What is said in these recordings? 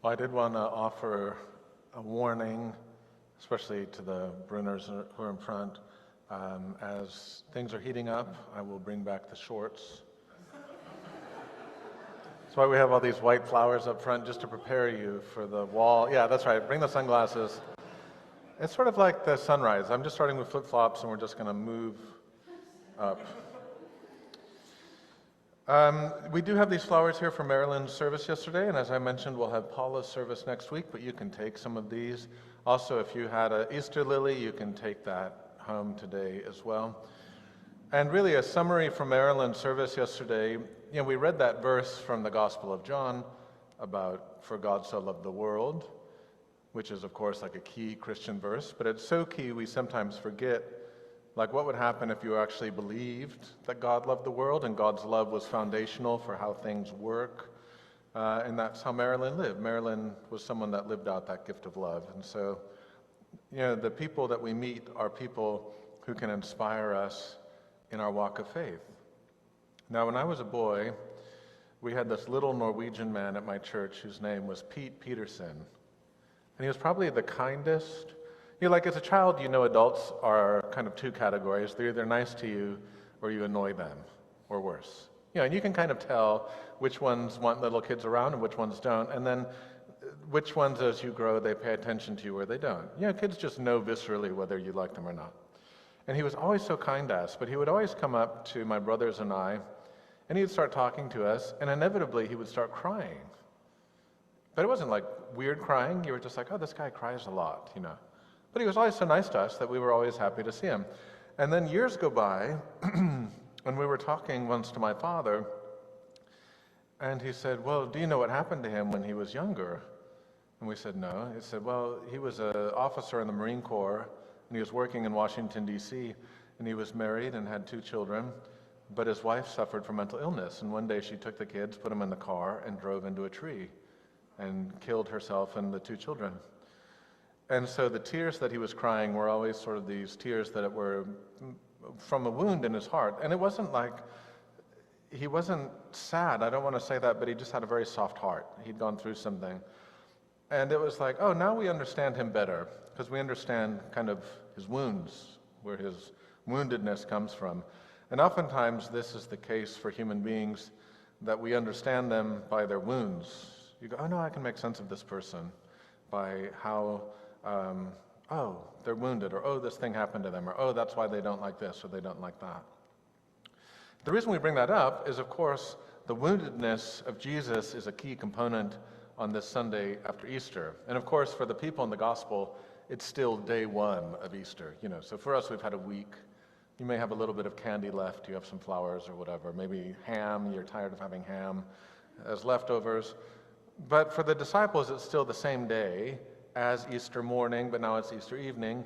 Well, I did want to offer a warning, especially to the Bruners who are in front. As things are heating up, I will bring back the shorts. That's why we have all these white flowers up front, just to prepare you for the wall. Yeah, that's right. Bring the sunglasses. It's sort of like the sunrise. I'm just starting with flip-flops, and we're just going to move up. We do have these flowers here for Marilyn's service yesterday, and as I mentioned, we'll have Paula's service next week, but you can take some of these. Also, if you had an Easter lily, you can take that home today as well. And really a summary from Marilyn's service yesterday, we read that verse from the Gospel of John about, "For God so loved the world," which is, of course, like a key Christian verse, but it's so key we sometimes forget, like what would happen if you actually believed that God loved the world and God's love was foundational for how things work. And that's how Marilyn lived. Marilyn was someone that lived out that gift of love. And so, the people that we meet are people who can inspire us in our walk of faith. Now, when I was a boy, we had this little Norwegian man at my church whose name was Pete Peterson. And he was probably the kindest. Like as a child, adults are kind of two categories. They're either nice to you or you annoy them, or worse. And you can kind of tell which ones want little kids around and which ones don't, and then which ones, as you grow, they pay attention to you or they don't. Kids just know viscerally whether you like them or not. And he was always so kind to us, but he would always come up to my brothers and I, and he'd start talking to us, and inevitably he would start crying. But it wasn't like weird crying. You were just like, oh, this guy cries a lot, But he was always so nice to us that we were always happy to see him. And then years go by, and we were talking once to my father, and he said, well, do you know what happened to him when he was younger? And we said, no. He said, well, he was an officer in the Marine Corps, and he was working in Washington, D.C., and he was married and had 2 children, but his wife suffered from mental illness, and one day she took the kids, put them in the car, and drove into a tree, and killed herself and the 2 children. And so the tears that he was crying were always sort of these tears that were from a wound in his heart. And it wasn't like, he wasn't sad, I don't want to say that, but he just had a very soft heart. He'd gone through something. And it was like, oh, now we understand him better, because we understand kind of his wounds, where his woundedness comes from. And oftentimes this is the case for human beings, that we understand them by their wounds. You go, oh no, I can make sense of this person by how they're wounded, or oh, this thing happened to them, or oh, that's why they don't like this, or they don't like that. The reason we bring that up is, of course, the woundedness of Jesus is a key component on this Sunday after Easter. And of course, for the people in the gospel, it's still day 1 of Easter. So for us, we've had a week. You may have a little bit of candy left, you have some flowers or whatever, maybe ham, you're tired of having ham as leftovers. But for the disciples, it's still the same day as Easter morning, but now it's Easter evening,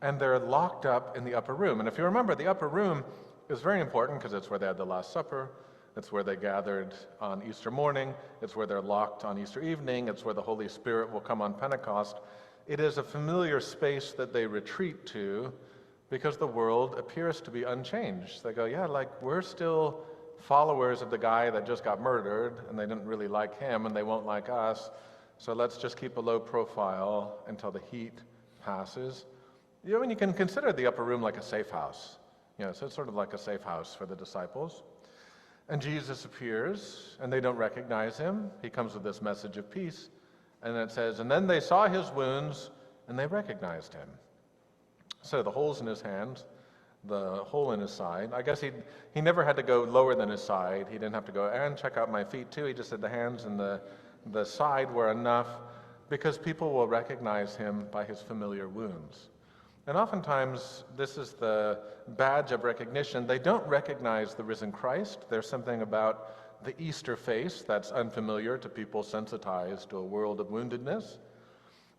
and they're locked up in the upper room. And if you remember, the upper room is very important because it's where they had the Last Supper, it's where they gathered on Easter morning, it's where they're locked on Easter evening, it's where the Holy Spirit will come on Pentecost. It is a familiar space that they retreat to because the world appears to be unchanged. They go, yeah, like we're still followers of the guy that just got murdered, and they didn't really like him, and they won't like us. So let's just keep a low profile until the heat passes. And you can consider the upper room like a safe house. So it's sort of like a safe house for the disciples. And Jesus appears, and they don't recognize him. He comes with this message of peace. And it says, and then they saw his wounds, and they recognized him. So the holes in his hands, the hole in his side. I guess he never had to go lower than his side. He didn't have to go, and check out my feet too. He just said the hands and the side were enough, because people will recognize him by his familiar wounds. And oftentimes, this is the badge of recognition. They don't recognize the risen Christ. There's something about the Easter face that's unfamiliar to people sensitized to a world of woundedness.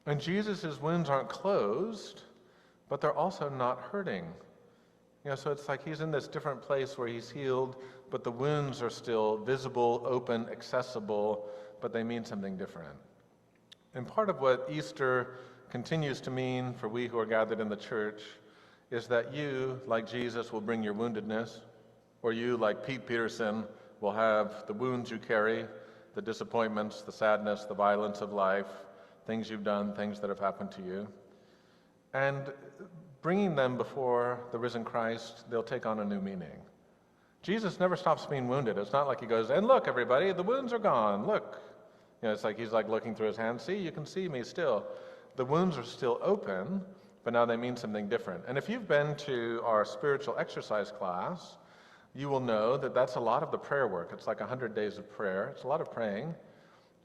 And Jesus' wounds aren't closed, but they're also not hurting. So it's like he's in this different place where he's healed, but the wounds are still visible, open, accessible, but they mean something different. And part of what Easter continues to mean for we who are gathered in the church is that you, like Jesus, will bring your woundedness, or you, like Pete Peterson, will have the wounds you carry, the disappointments, the sadness, the violence of life, things you've done, things that have happened to you. And bringing them before the risen Christ, they'll take on a new meaning. Jesus never stops being wounded. It's not like he goes, and look, everybody, the wounds are gone. Look. It's like he's like looking through his hands. See, you can see me still. The wounds are still open, but now they mean something different. And if you've been to our spiritual exercise class, you will know that that's a lot of the prayer work. It's like 100 days of prayer. It's a lot of praying,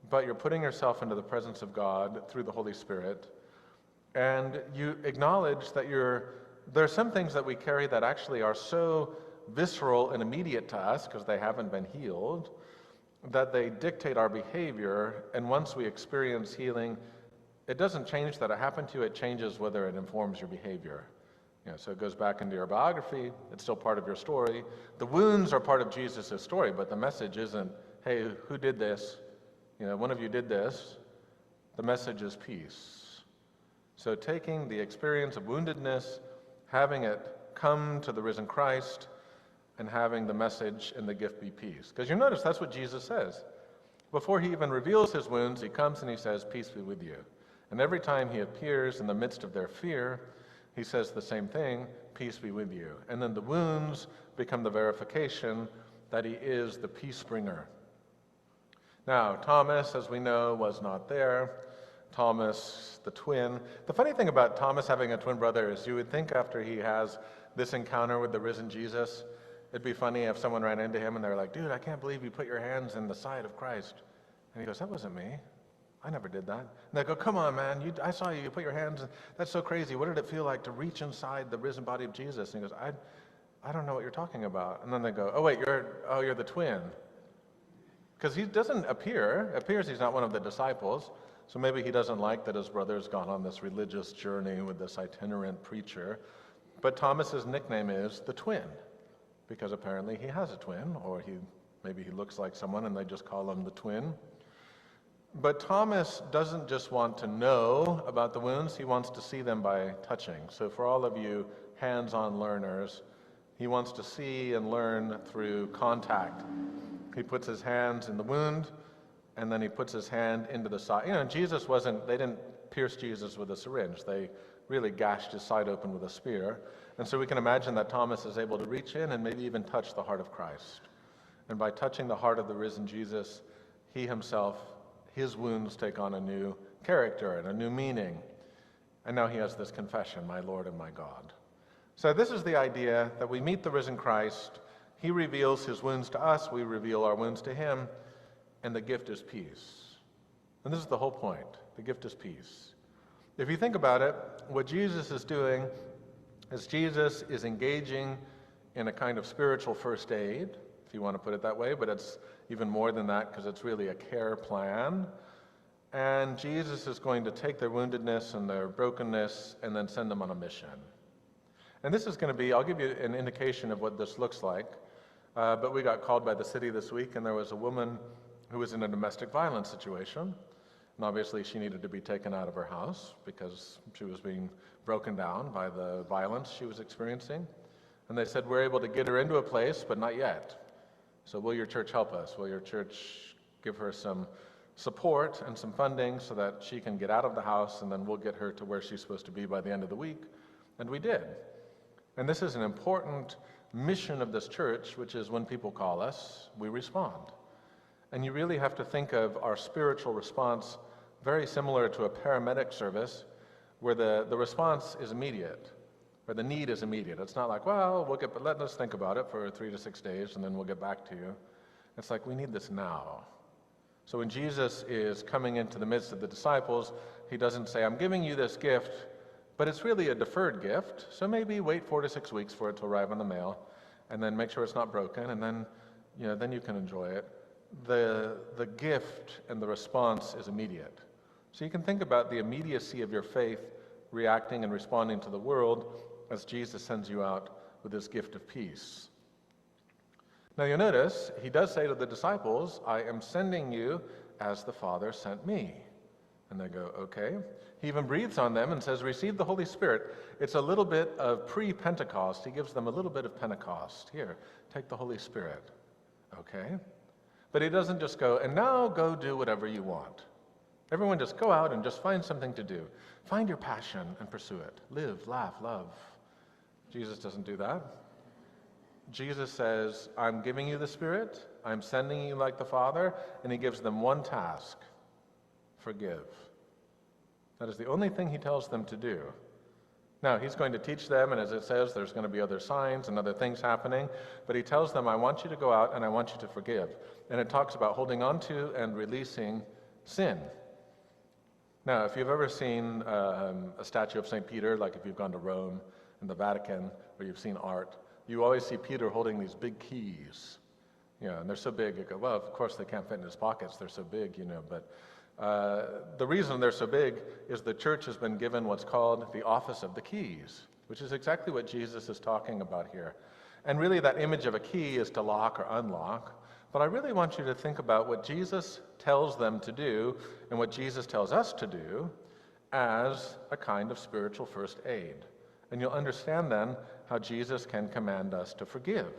but you're putting yourself into the presence of God through the Holy Spirit. And you acknowledge that there are some things that we carry that actually are so visceral and immediate to us because they haven't been healed, that they dictate our behavior. And once we experience healing, it doesn't change that it happened to you, it changes whether it informs your behavior. So it goes back into your biography, it's still part of your story. The wounds are part of Jesus' story, but the message isn't, hey, who did this? One of you did this. The message is peace. So taking the experience of woundedness, having it come to the risen Christ, and having the message and the gift be peace. Because you notice that's what Jesus says. Before he even reveals his wounds, he comes and he says, peace be with you. And every time he appears in the midst of their fear, he says the same thing, peace be with you. And then the wounds become the verification that he is the peace bringer. Now, Thomas, as we know, was not there. Thomas, the twin. The funny thing about Thomas having a twin brother is you would think after he has this encounter with the risen Jesus, it'd be funny if someone ran into him and they're like, dude, I can't believe you put your hands in the side of Christ. And he goes, that wasn't me. I never did that. And they go, come on, man, I saw you put your hands in. That's so crazy. What did it feel like to reach inside the risen body of Jesus? And he goes, I don't know what you're talking about. And then they go, oh, wait, you're the twin. Because he doesn't appear. It appears he's not one of the disciples. So maybe he doesn't like that his brother's gone on this religious journey with this itinerant preacher. But Thomas's nickname is the twin, because apparently he has a twin, or maybe he looks like someone and they just call him the twin. But Thomas doesn't just want to know about the wounds, he wants to see them by touching. So for all of you hands-on learners, he wants to see and learn through contact. He puts his hands in the wound, and then he puts his hand into the side. They didn't pierce Jesus with a syringe. They really gashed his side open with a spear. And so we can imagine that Thomas is able to reach in and maybe even touch the heart of Christ. And by touching the heart of the risen Jesus, he himself, his wounds take on a new character and a new meaning. And now he has this confession, my Lord and my God. So this is the idea that we meet the risen Christ. He reveals his wounds to us. We reveal our wounds to him. And the gift is peace. And this is the whole point. The gift is peace. If you think about it, what Jesus is doing is Jesus is engaging in a kind of spiritual first aid, if you want to put it that way, but it's even more than that because it's really a care plan. And Jesus is going to take their woundedness and their brokenness and then send them on a mission. And this is going to be, I'll give you an indication of what this looks like, but we got called by the city this week, and there was a woman who was in a domestic violence situation. And obviously she needed to be taken out of her house because she was being broken down by the violence she was experiencing. And they said, we're able to get her into a place, but not yet. So will your church help us? Will your church give her some support and some funding so that she can get out of the house, and then we'll get her to where she's supposed to be by the end of the week? And we did. And this is an important mission of this church, which is when people call us, we respond. And you really have to think of our spiritual response very similar to a paramedic service where the response is immediate, or the need is immediate. It's not like, well, let us think about it for 3 to 6 days and then we'll get back to you. It's like, we need this now. So when Jesus is coming into the midst of the disciples, he doesn't say, I'm giving you this gift, but it's really a deferred gift. So maybe wait 4 to 6 weeks for it to arrive in the mail, and then make sure it's not broken, and then you can enjoy it. The gift and the response is immediate. So you can think about the immediacy of your faith reacting and responding to the world as Jesus sends you out with this gift of peace. Now you notice, he does say to the disciples, I am sending you as the Father sent me. And they go, okay. He even breathes on them and says, receive the Holy Spirit. It's a little bit of pre-Pentecost. He gives them a little bit of Pentecost. Here, take the Holy Spirit. Okay. But he doesn't just go, and now go do whatever you want. Everyone just go out and just find something to do. Find your passion and pursue it. Live, laugh, love. Jesus doesn't do that. Jesus says, I'm giving you the Spirit, I'm sending you like the Father, and he gives them one task: forgive. That is the only thing he tells them to do. Now, he's going to teach them, and as it says, there's going to be other signs and other things happening, but he tells them, I want you to go out and I want you to forgive. And it talks about holding on to and releasing sin. Now, if you've ever seen a statue of St. Peter, like if you've gone to Rome and the Vatican, or you've seen art, you always see Peter holding these big keys. And they're so big, you go, well, of course they can't fit in his pockets, they're so big, but the reason they're so big is the church has been given what's called the office of the keys, which is exactly what Jesus is talking about here. And really that image of a key is to lock or unlock, but I really want you to think about what Jesus tells them to do and what Jesus tells us to do as a kind of spiritual first aid. And you'll understand then how Jesus can command us to forgive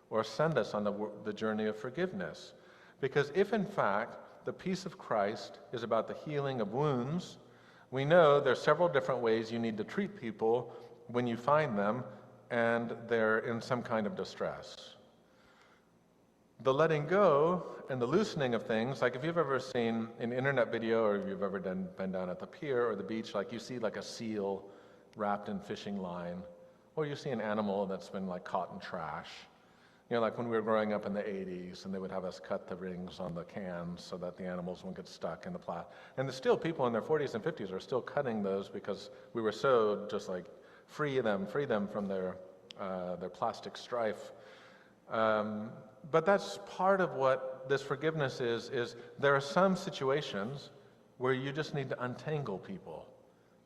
or send us on the journey of forgiveness. Because if in fact the peace of Christ is about the healing of wounds, we know there's several different ways you need to treat people when you find them and they're in some kind of distress. The letting go and the loosening of things, like if you've ever seen an internet video or if you've ever been down at the pier or the beach, like you see like a seal wrapped in fishing line, or you see an animal that's been like caught in trash. Like when we were growing up in the 80s and they would have us cut the rings on the cans so that the animals won't get stuck in the plastic. And there's still people in their 40s and 50s are still cutting those because we were so just like free them from their plastic strife. But that's part of what this forgiveness is there are some situations where you just need to untangle people.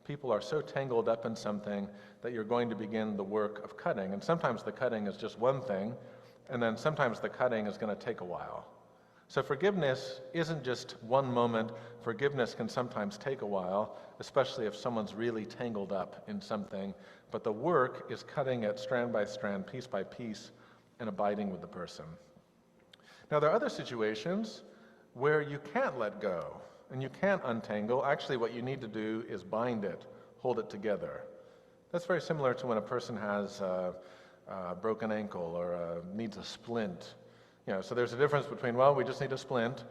People are so tangled up in something that you're going to begin the work of cutting. And sometimes the cutting is just one thing, and then sometimes the cutting is going to take a while. So forgiveness isn't just one moment. Forgiveness can sometimes take a while, especially if someone's really tangled up in something. But the work is cutting it strand by strand, piece by piece, and abiding with the person. Now, there are other situations where you can't let go and you can't untangle. Actually, what you need to do is bind it, hold it together. That's very similar to when a person has a broken ankle or needs a splint. So there's a difference between, well, we just need a splint,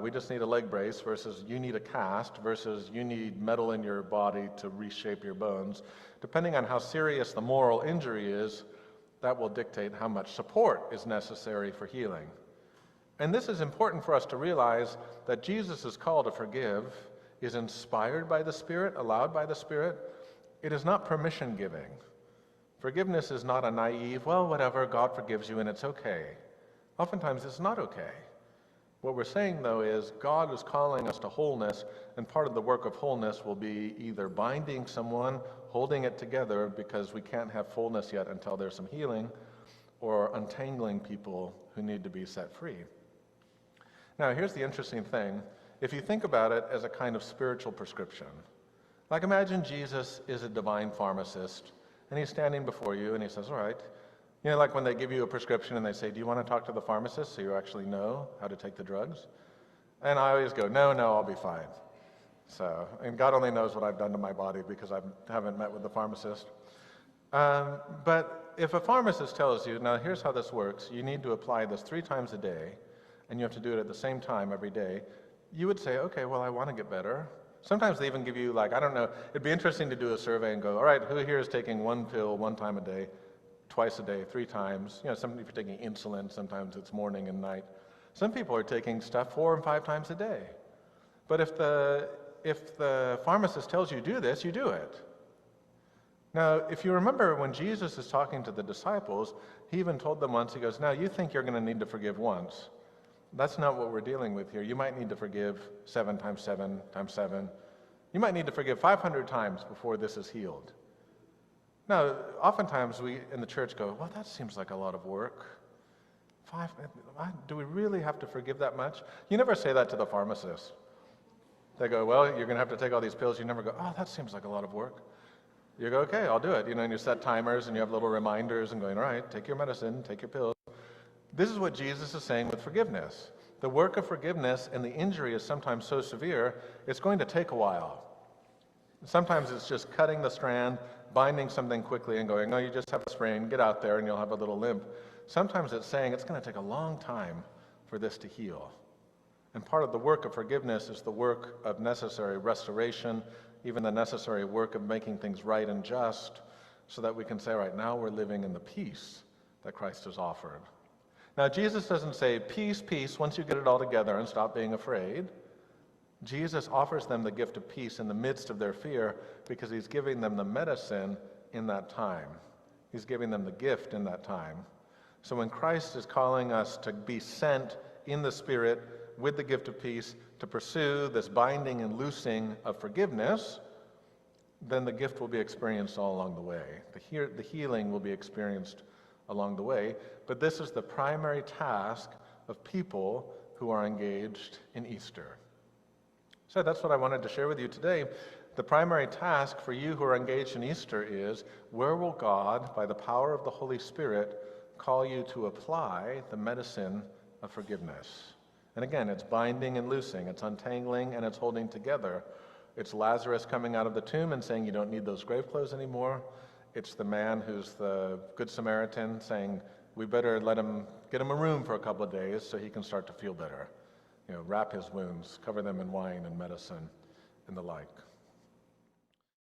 we just need a leg brace, versus you need a cast, versus you need metal in your body to reshape your bones. Depending on how serious the moral injury is, that will dictate how much support is necessary for healing. And this is important for us to realize that Jesus' call to forgive is inspired by the Spirit, allowed by the Spirit. It is not permission giving. Forgiveness is not a naive, well, whatever, God forgives you and it's okay. Oftentimes it's not okay. What we're saying, though, is God is calling us to wholeness, and part of the work of wholeness will be either binding someone, holding it together because we can't have fullness yet until there's some healing, or untangling people who need to be set free. Now, here's the interesting thing. If you think about it as a kind of spiritual prescription, like imagine Jesus is a divine pharmacist, and he's standing before you, and he says, all right, like when they give you a prescription and they say, do you want to talk to the pharmacist so you actually know how to take the drugs? And I always go, no, I'll be fine. And God only knows what I've done to my body because I haven't met with the pharmacist. But if a pharmacist tells you, now here's how this works, you need to apply this 3 times a day, and you have to do it at the same time every day, you would say, okay, well, I want to get better. Sometimes they even give you, I don't know, it'd be interesting to do a survey and go, all right, who here is taking 1 pill 1 time a day, twice a day, 3 times? Some people are taking insulin, sometimes it's morning and night. Some people are taking stuff 4 and 5 times a day. But if the pharmacist tells you do this, you do it. Now, if you remember when Jesus is talking to the disciples, he even told them once, he goes, now you think you're going to need to forgive once. That's not what we're dealing with here. You might need to forgive 7 times 7 times 7. You might need to forgive 500 times before this is healed. Now, oftentimes we in the church go, well, that seems like a lot of work. Do we really have to forgive that much? You never say that to the pharmacist. They go, well, you're going to have to take all these pills. You never go, oh, that seems like a lot of work. You go, okay, I'll do it. And you set timers and you have little reminders and going, all right, take your medicine, take your pills. This is what Jesus is saying with forgiveness. The work of forgiveness and the injury is sometimes so severe, it's going to take a while. Sometimes it's just cutting the strand, binding something quickly and going, oh, you just have a sprain, get out there and you'll have a little limp. Sometimes it's saying it's going to take a long time for this to heal. And part of the work of forgiveness is the work of necessary restoration, even the necessary work of making things right and just, so that we can say, all right, now we're living in the peace that Christ has offered. Now, Jesus doesn't say, peace, peace, once you get it all together and stop being afraid. Jesus offers them the gift of peace in the midst of their fear because he's giving them the medicine in that time. He's giving them the gift in that time. So when Christ is calling us to be sent in the Spirit with the gift of peace to pursue this binding and loosing of forgiveness, then the gift will be experienced all along the way. The healing will be experienced along the way. But this is the primary task of people who are engaged in Easter. So that's what I wanted to share with you today. The primary task for you who are engaged in Easter is, where will God, by the power of the Holy Spirit, call you to apply the medicine of forgiveness? And again, it's binding and loosing, it's untangling and it's holding together. It's Lazarus coming out of the tomb and saying, you don't need those grave clothes anymore. It's the man who's the Good Samaritan saying, we better get him a room for a couple of days so he can start to feel better. Wrap his wounds, cover them in wine and medicine and the like.